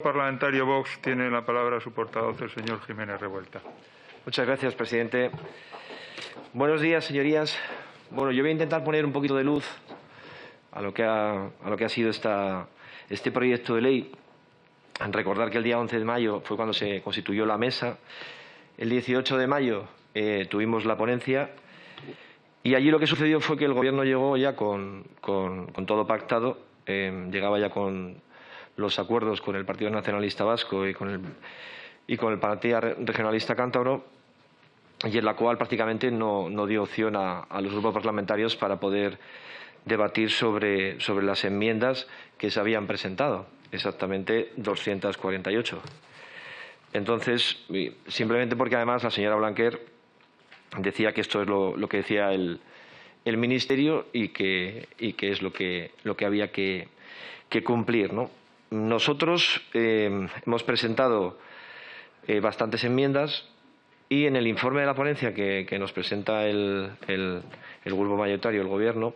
Parlamentario Vox tiene la palabra su portavoz, el señor Jiménez Revuelta. Muchas gracias, presidente. Buenos días, señorías. Bueno, yo voy a intentar poner un poquito de luz a lo que ha sido este proyecto de ley. Recordar que el día 11 de mayo fue cuando se constituyó la mesa. El 18 de mayo tuvimos la ponencia y allí lo que sucedió fue que el Gobierno llegó ya con todo pactado, llegaba ya con los acuerdos con el Partido Nacionalista Vasco y con el Partido Regionalista Cántabro, y en la cual prácticamente no dio opción a los grupos parlamentarios para poder debatir sobre las enmiendas que se habían presentado, exactamente 248. Entonces, simplemente porque además la señora Blanquer decía que esto es lo que decía el Ministerio y que es lo que había que cumplir, ¿no? Nosotros hemos presentado bastantes enmiendas y en el informe de la ponencia que nos presenta el grupo mayoritario, el Gobierno,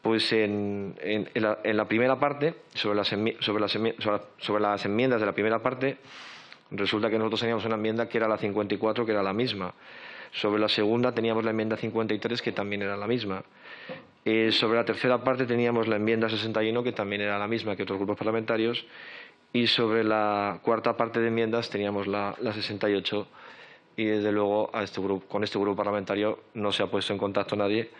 pues en la primera parte, sobre las enmiendas de la primera parte, resulta que nosotros teníamos una enmienda que era la 54, que era la misma. Sobre la segunda teníamos la enmienda 53, que también era la misma. Sobre la tercera parte teníamos la enmienda 61, que también era la misma que otros grupos parlamentarios. Y sobre la cuarta parte de enmiendas teníamos la 68. Y desde luego con este grupo parlamentario no se ha puesto en contacto nadie.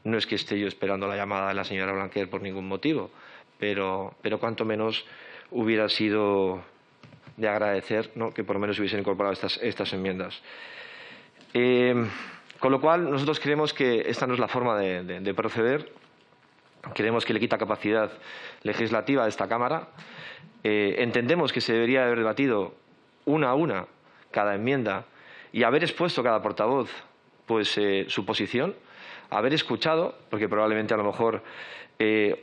No es que esté yo esperando la llamada de la señora Blanquer por ningún motivo, pero cuanto menos hubiera sido de agradecer, ¿no?, que por lo menos hubiesen incorporado estas enmiendas. Con lo cual, nosotros creemos que esta no es la forma de proceder. Creemos que le quita capacidad legislativa a esta Cámara. Entendemos que se debería haber debatido una a una cada enmienda y haber expuesto cada portavoz pues su posición, haber escuchado, porque probablemente a lo mejor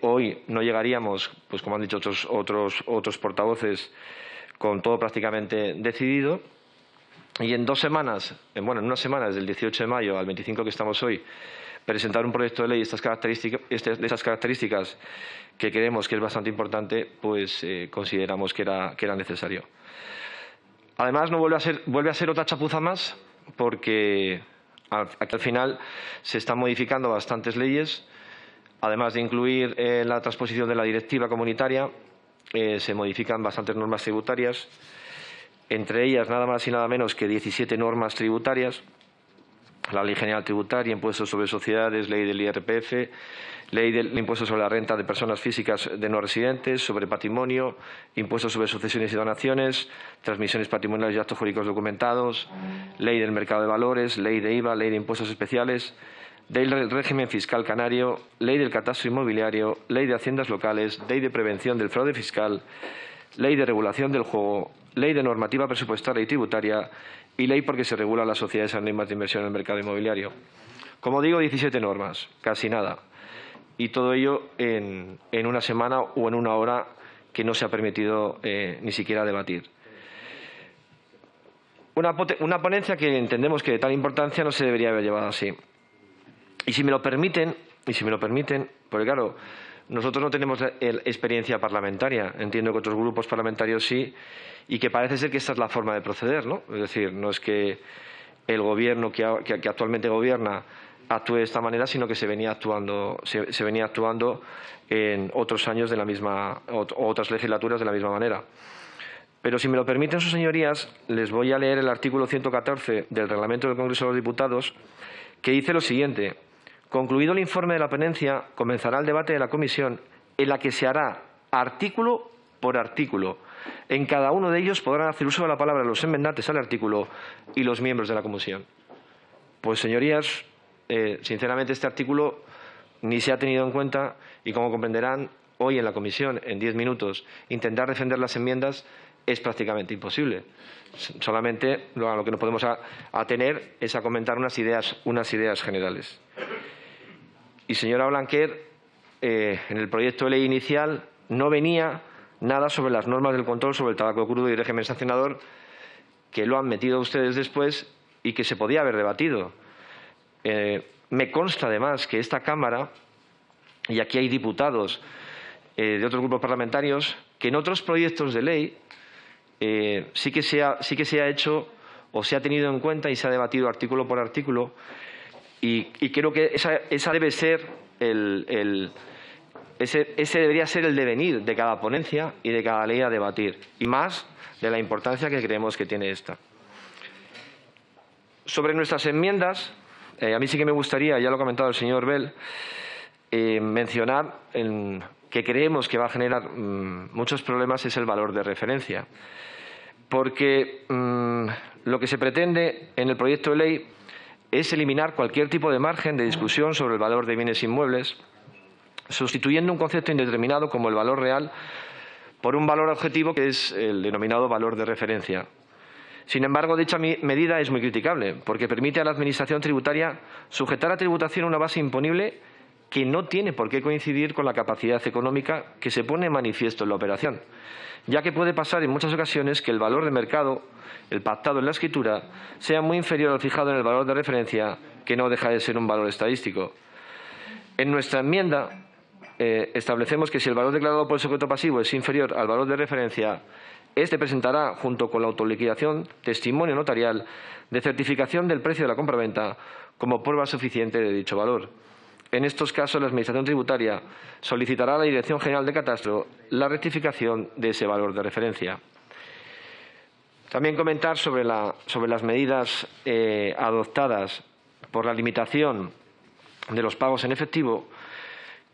hoy no llegaríamos, pues como han dicho otros portavoces, con todo prácticamente decidido. Y en 2 semanas, en una semana, desde el 18 de mayo al 25 que estamos hoy, presentar un proyecto de ley de estas características que creemos que es bastante importante, pues consideramos que era necesario. Además, no vuelve a ser otra chapuza más, porque aquí al final se están modificando bastantes leyes. Además de incluir la transposición de la directiva comunitaria, se modifican bastantes normas tributarias, entre ellas nada más y nada menos que 17 normas tributarias: la Ley General Tributaria, Impuestos sobre Sociedades, Ley del IRPF, Ley del Impuesto sobre la Renta de Personas Físicas de no residentes, sobre patrimonio, Impuestos sobre sucesiones y donaciones, transmisiones patrimoniales y actos jurídicos documentados, Ley del Mercado de Valores, Ley de IVA, Ley de Impuestos Especiales, Ley del Régimen Fiscal Canario, Ley del Catastro Inmobiliario, Ley de Haciendas Locales, Ley de Prevención del Fraude Fiscal, Ley de Regulación del Juego, Ley de Normativa Presupuestaria y Tributaria y Ley porque se regulan las sociedades anónimas de inversión en el mercado inmobiliario. Como digo, 17 normas, casi nada. Y todo ello en una semana o en una hora que no se ha permitido ni siquiera debatir. Una ponencia que entendemos que de tal importancia no se debería haber llevado así. Y si me lo permiten, porque claro, nosotros no tenemos experiencia parlamentaria, entiendo que otros grupos parlamentarios sí, y que parece ser que esta es la forma de proceder, ¿no? Es decir, no es que el Gobierno que actualmente gobierna actúe de esta manera, sino que se venía actuando en otros años de la misma, o otras legislaturas de la misma manera. Pero si me lo permiten sus señorías, les voy a leer el artículo 114 del Reglamento del Congreso de los Diputados, que dice lo siguiente: concluido el informe de la ponencia, comenzará el debate de la comisión, en la que se hará artículo por artículo. En cada uno de ellos podrán hacer uso de la palabra los enmendantes al artículo y los miembros de la comisión. Pues, señorías, sinceramente este artículo ni se ha tenido en cuenta y, como comprenderán, hoy en la comisión, en 10 minutos, intentar defender las enmiendas es prácticamente imposible. Solamente a lo que nos podemos atener es a comentar unas ideas generales. Y, señora Blanquer, en el proyecto de ley inicial no venía nada sobre las normas del control sobre el tabaco crudo y régimen sancionador, que lo han metido ustedes después y que se podía haber debatido. Me consta además que esta Cámara, y aquí hay diputados de otros grupos parlamentarios, que en otros proyectos de ley sí que se ha hecho o se ha tenido en cuenta y se ha debatido artículo por artículo, y creo que esa debe ser ese debería ser el devenir de cada ponencia y de cada ley a debatir, y más de la importancia que creemos que tiene esta. Sobre nuestras enmiendas, a mí sí que me gustaría, ya lo ha comentado el señor Bell, mencionar que creemos que va a generar muchos problemas es el valor de referencia, porque lo que se pretende en el proyecto de ley es eliminar cualquier tipo de margen de discusión sobre el valor de bienes inmuebles, sustituyendo un concepto indeterminado como el valor real por un valor objetivo que es el denominado valor de referencia. Sin embargo, dicha medida es muy criticable porque permite a la Administración tributaria sujetar a tributación una base imponible que no tiene por qué coincidir con la capacidad económica que se pone en manifiesto en la operación, ya que puede pasar en muchas ocasiones que el valor de mercado, el pactado en la escritura, sea muy inferior al fijado en el valor de referencia, que no deja de ser un valor estadístico. En nuestra enmienda establecemos que si el valor declarado por el sujeto pasivo es inferior al valor de referencia, este presentará, junto con la autoliquidación, testimonio notarial de certificación del precio de la compraventa como prueba suficiente de dicho valor. En estos casos, la Administración tributaria solicitará a la Dirección General de Catastro la rectificación de ese valor de referencia. También comentar sobre las medidas adoptadas por la limitación de los pagos en efectivo,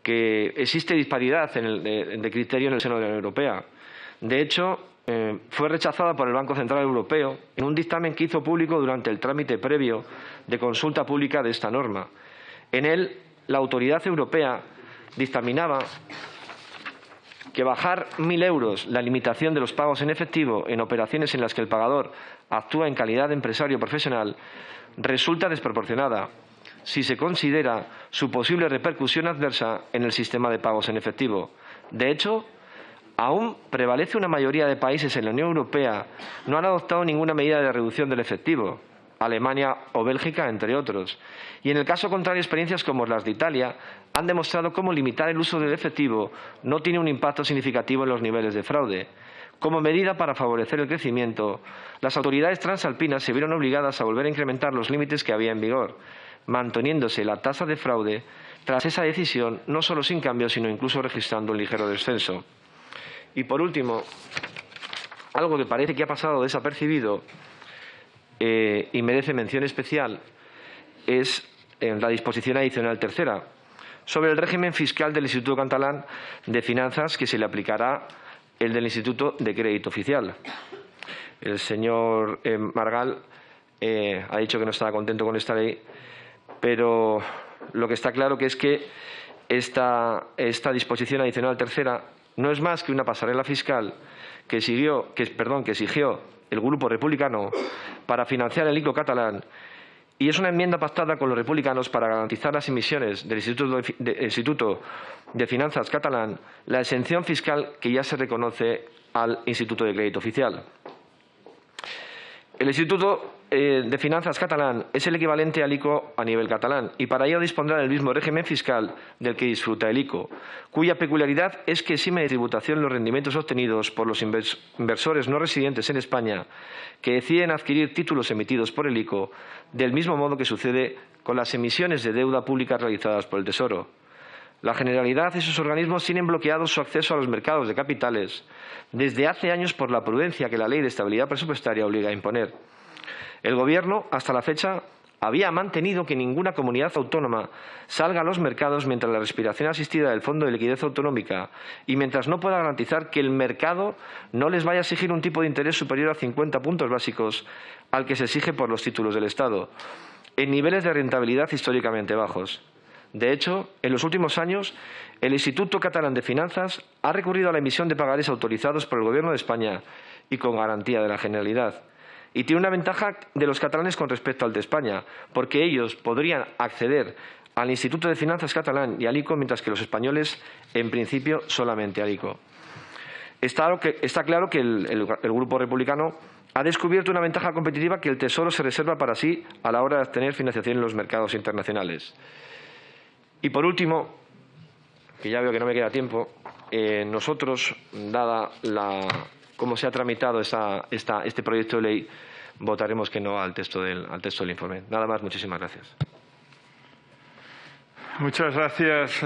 que existe disparidad de criterio en el seno de la Unión Europea. De hecho, fue rechazada por el Banco Central Europeo en un dictamen que hizo público durante el trámite previo de consulta pública de esta norma. En él, la autoridad europea dictaminaba que bajar 1.000 euros la limitación de los pagos en efectivo en operaciones en las que el pagador actúa en calidad de empresario profesional resulta desproporcionada si se considera su posible repercusión adversa en el sistema de pagos en efectivo. De hecho, aún prevalece una mayoría de países en la Unión Europea no han adoptado ninguna medida de reducción del efectivo, Alemania o Bélgica, entre otros. Y en el caso contrario, experiencias como las de Italia han demostrado cómo limitar el uso del efectivo no tiene un impacto significativo en los niveles de fraude. Como medida para favorecer el crecimiento, las autoridades transalpinas se vieron obligadas a volver a incrementar los límites que había en vigor, manteniéndose la tasa de fraude tras esa decisión no solo sin cambio, sino incluso registrando un ligero descenso. Y por último, algo que parece que ha pasado desapercibido y merece mención especial es la disposición adicional tercera sobre el régimen fiscal del Instituto Catalán de Finanzas, que se le aplicará el del Instituto de Crédito Oficial. El señor Margal ha dicho que no estaba contento con esta ley, pero lo que está claro que es que esta disposición adicional tercera no es más que una pasarela fiscal que exigió el Grupo Republicano para financiar el ICO catalán, y es una enmienda pactada con los republicanos para garantizar las emisiones del Instituto de Finanzas catalán la exención fiscal que ya se reconoce al Instituto de Crédito Oficial. El Instituto de Finanzas catalán es el equivalente al ICO a nivel catalán y para ello dispondrá del mismo régimen fiscal del que disfruta el ICO, cuya peculiaridad es que exime de tributación los rendimientos obtenidos por los inversores no residentes en España que deciden adquirir títulos emitidos por el ICO, del mismo modo que sucede con las emisiones de deuda pública realizadas por el Tesoro. La Generalidad y sus organismos tienen bloqueado su acceso a los mercados de capitales desde hace años por la prudencia que la Ley de Estabilidad Presupuestaria obliga a imponer. El Gobierno, hasta la fecha, había mantenido que ninguna comunidad autónoma salga a los mercados mientras la respiración asistida del Fondo de Liquidez Autonómica y mientras no pueda garantizar que el mercado no les vaya a exigir un tipo de interés superior a 50 puntos básicos al que se exige por los títulos del Estado, en niveles de rentabilidad históricamente bajos. De hecho, en los últimos años, el Instituto Catalán de Finanzas ha recurrido a la emisión de pagarés autorizados por el Gobierno de España y con garantía de la Generalidad. Y tiene una ventaja de los catalanes con respecto al de España, porque ellos podrían acceder al Instituto de Finanzas catalán y al ICO, mientras que los españoles, en principio, solamente al ICO. Está claro que el Grupo Republicano ha descubierto una ventaja competitiva que el Tesoro se reserva para sí a la hora de obtener financiación en los mercados internacionales. Y por último, que ya veo que no me queda tiempo, nosotros, dada cómo se ha tramitado este proyecto de ley, votaremos que no al texto del informe. Nada más, muchísimas gracias. Muchas gracias.